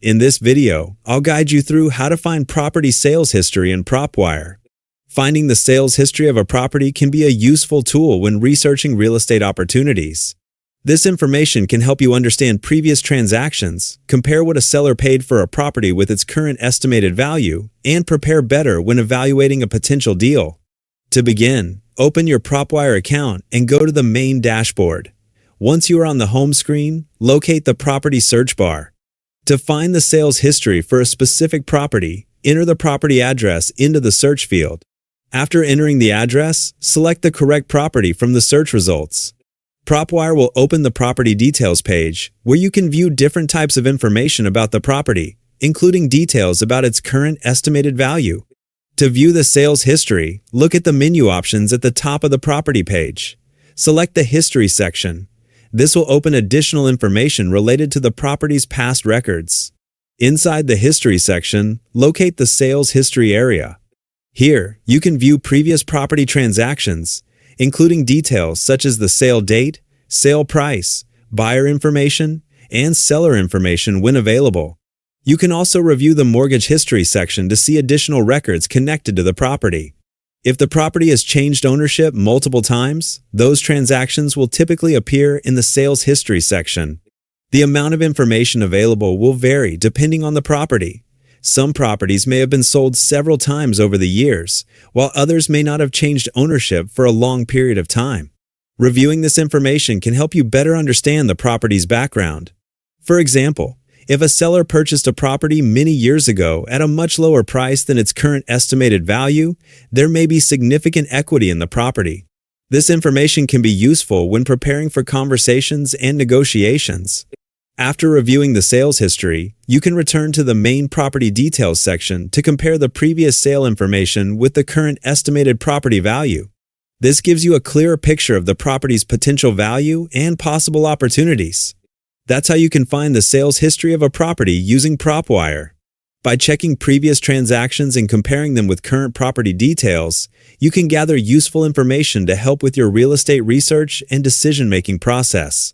In this video, I'll guide you through how to find property sales history in PropWire. Finding the sales history of a property can be a useful tool when researching real estate opportunities. This information can help you understand previous transactions, compare what a seller paid for a property with its current estimated value, and prepare better when evaluating a potential deal. To begin, open your PropWire account and go to the main dashboard. Once you are on the home screen, locate the property search bar. To find the sales history for a specific property, enter the property address into the search field. After entering the address, select the correct property from the search results. PropWire will open the property details page, where you can view different types of information about the property, including details about its current estimated value. To view the sales history, look at the menu options at the top of the property page. Select the History section. This will open additional information related to the property's past records. Inside the History section, locate the Sales History area. Here, you can view previous property transactions, including details such as the sale date, sale price, buyer information, and seller information when available. You can also review the Mortgage History section to see additional records connected to the property. If the property has changed ownership multiple times, those transactions will typically appear in the Sales History section. The amount of information available will vary depending on the property. Some properties may have been sold several times over the years, while others may not have changed ownership for a long period of time. Reviewing this information can help you better understand the property's background. For example, if a seller purchased a property many years ago at a much lower price than its current estimated value, there may be significant equity in the property. This information can be useful when preparing for conversations and negotiations. After reviewing the sales history, you can return to the main property details section to compare the previous sale information with the current estimated property value. This gives you a clearer picture of the property's potential value and possible opportunities. That's how you can find the sales history of a property using PropWire. By checking previous transactions and comparing them with current property details, you can gather useful information to help with your real estate research and decision-making process.